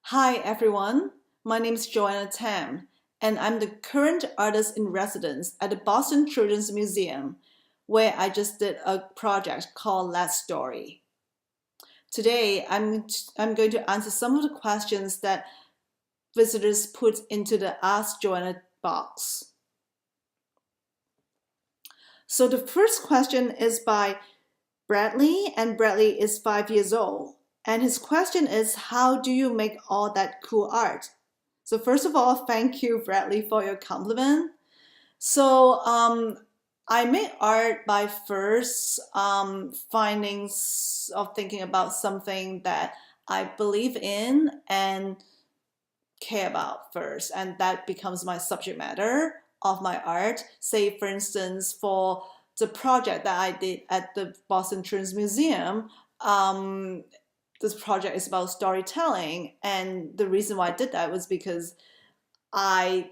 Hi everyone, my name is Joanna Tam, and I'm the current artist in residence at the Boston Children's Museum, where I just did a project called Last Story. Today, I'm going to answer some of the questions that visitors put into the Ask Joanna box. So the first question is by Bradley, and Bradley is 5 years old. And his question is, how do you make all that cool art? So first of all, thank you, Bradley, for your compliment. So I made art by first findings of thinking about something that I believe in and care about first, and that becomes my subject matter of my art. Say, for instance, for the project that I did at the Boston Children's Museum, this project is about storytelling, and the reason why I did that was because I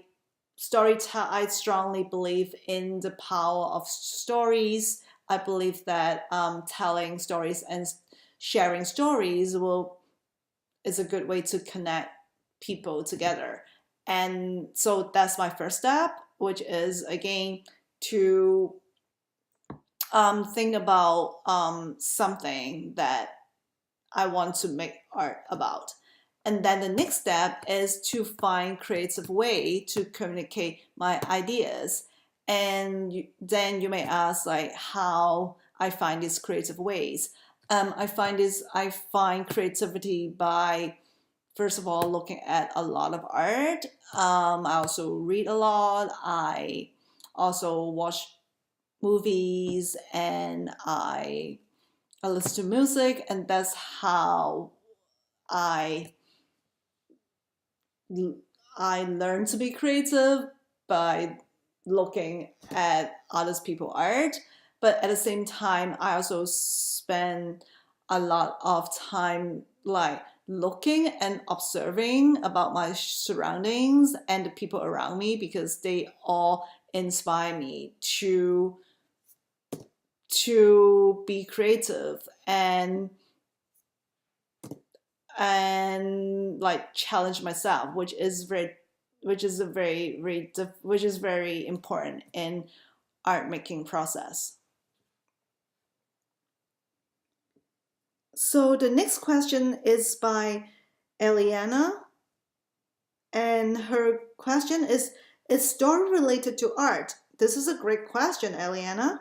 I strongly believe in the power of stories. I believe that telling stories and sharing stories is a good way to connect people together. And so that's my first step, which is again to think about something that I want to make art about. And then the next step is to find creative way to communicate my ideas. And then you may ask like how I find these creative ways. I find creativity by first of all looking at a lot of art. I also read a lot. I also watch movies and I listen to music, and that's how I I learn to be creative by looking at others people's art. But at the same time, I also spend a lot of time like looking and observing about my surroundings and the people around me because they all inspire me to be creative and like challenge myself, which is very important in art making process. So the next question is by Eliana, and her question is story related to art? This is a great question, Eliana.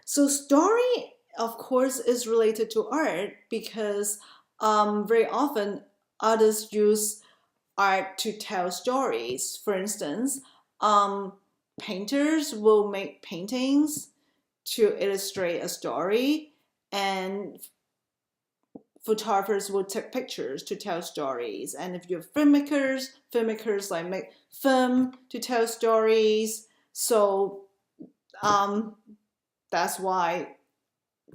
So story, of course, is related to art because very often artists use art to tell stories. For instance, painters will make paintings to illustrate a story, and photographers will take pictures to tell stories. And if you're filmmakers like make film to tell stories. So that's why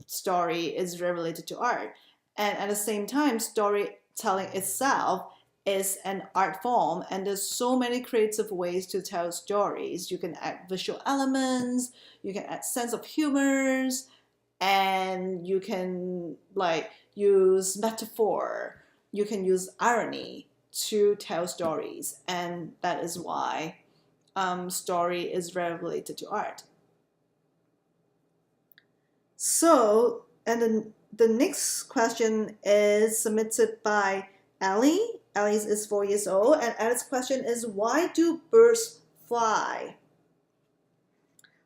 story is very related to art. And at the same time, storytelling itself is an art form, and there's so many creative ways to tell stories. You can add visual elements, you can add sense of humors, and you can like use metaphor, you can use irony to tell stories, and that is why story is very related to art. So, and then the next question is submitted by Ellie. Ellie is 4 years old, and Ellie's question is, why do birds fly?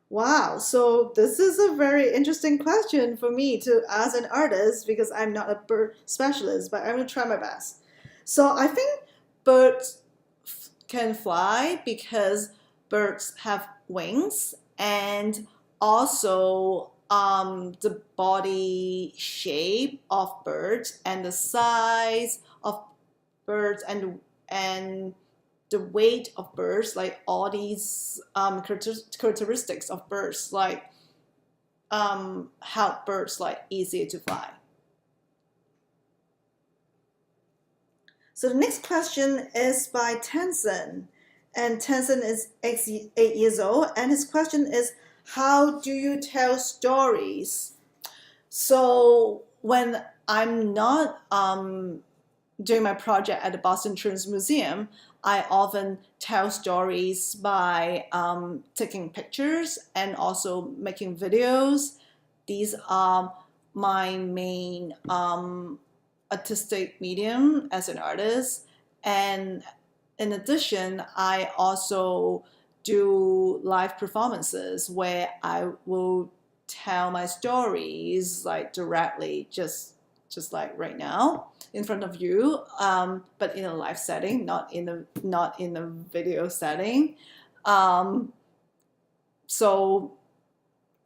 Wow, so this is a very interesting question for me to ask an artist because I'm not a bird specialist, but I'm gonna try my best. So I think birds can fly because birds have wings, and also the body shape of birds and the size of birds and the weight of birds, like all these characteristics of birds, like help birds like easier to fly. So the next question is by Tencent, and Tencent is 8 years old, and his question is, how do you tell stories? So when I'm not doing my project at the Boston Children's Museum, I often tell stories by taking pictures and also making videos. These are my main artistic medium as an artist. And in addition, I also do live performances where I will tell my stories like directly, just like right now in front of you, but in a live setting, not in a video setting. So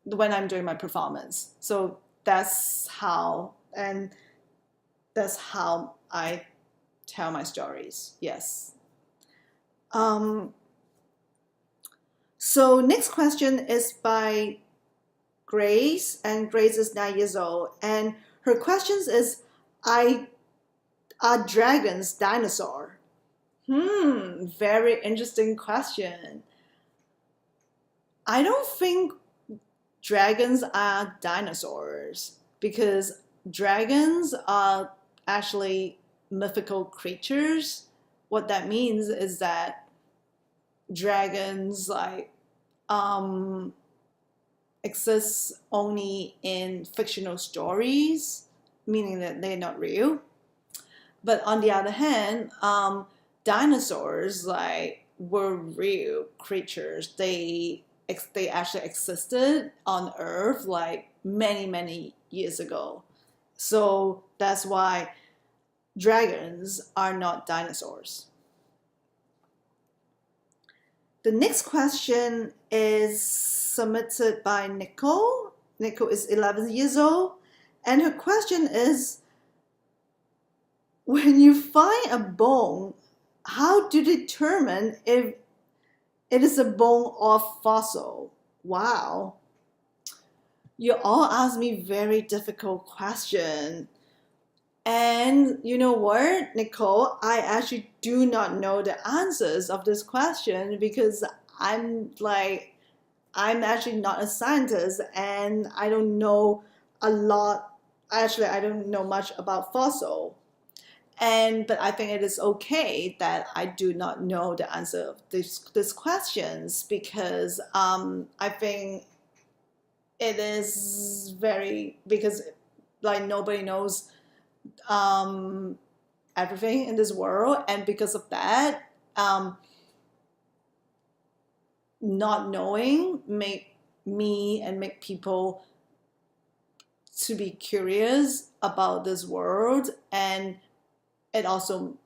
when I'm doing my performance, so that's how I tell my stories. Yes. So next question is by Grace, and Grace is 9 years old, and her question is, are dragons dinosaur? Very interesting question. I don't think dragons are dinosaurs because dragons are actually mythical creatures. What that means is that dragons exist only in fictional stories, meaning that they're not real. But on the other hand, dinosaurs were real creatures. They actually existed on Earth many years ago. So that's why dragons are not dinosaurs. The next question is submitted by Nicole. Nicole is 11 years old, and her question is, when you find a bone, how do you determine if it is a bone or fossil? Wow. You all ask me very difficult question. And you know what, Nicole? I actually do not know the answers of this question because I'm actually not a scientist and I don't know a lot. Actually, I don't know much about fossil. But I think it is okay that I do not know the answer of these questions because I think it is because nobody knows everything in this world, and because of that, not knowing make people to be curious about this world, and it also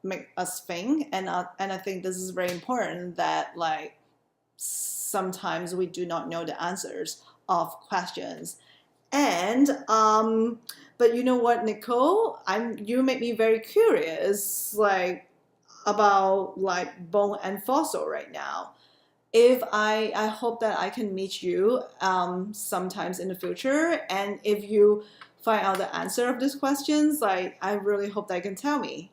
make us think, and I think this is very important that sometimes we do not know the answers of questions. And but you know what, Nicole, you make me very curious about bone and fossil right now. If I hope that I can meet you sometimes in the future, and if you find out the answer of these questions, I really hope that you can tell me.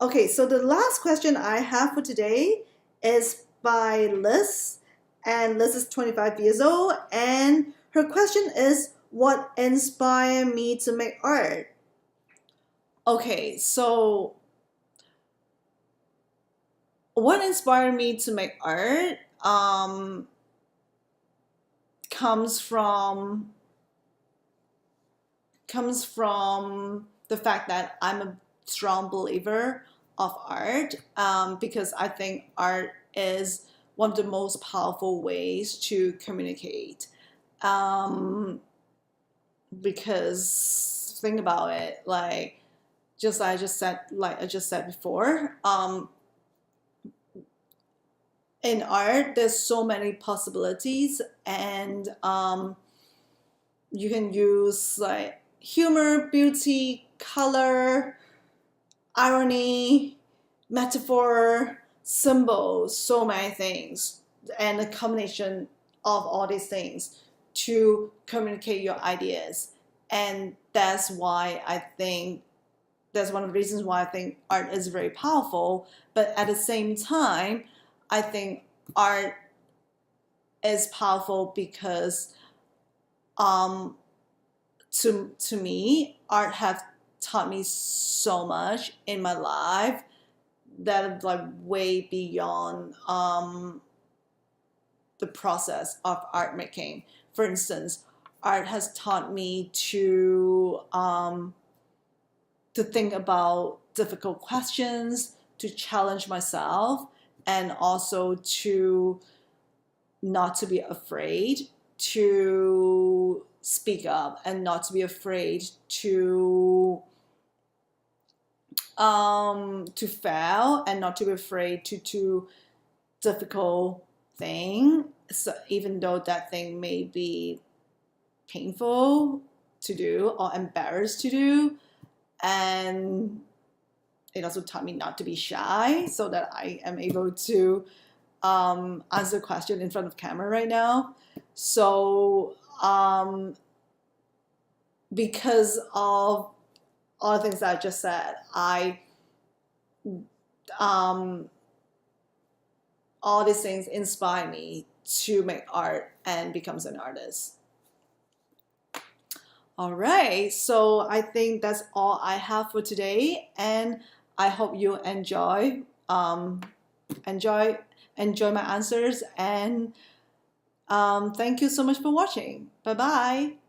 Okay, so the last question I have for today is by Liz, and Liz is 25 years old, and her question is, what inspired me to make art? Okay, so what inspired me to make art comes from the fact that I'm a strong believer of art, because I think art is one of the most powerful ways to communicate. Because think about it, I just said before, in art there's so many possibilities, and you can use humor, beauty, color, irony, metaphor, symbols, so many things, and a combination of all these things to communicate your ideas. And that's one of the reasons why I think art is very powerful. But at the same time, I think art is powerful because to me, art has taught me so much in my life that like way beyond the process of art making. For instance, art has taught me to think about difficult questions, to challenge myself, and also to not to be afraid to speak up and not to be afraid to fail and not to be afraid to difficult thing. So even though that thing may be painful to do or embarrassed to do, and it also taught me not to be shy so that I am able to answer a question in front of camera right now. So because of all the things that I just said, all these things inspire me to make art and becomes an artist. All right, so I think that's all I have for today, and I hope you enjoy my answers, and thank you so much for watching. Bye bye.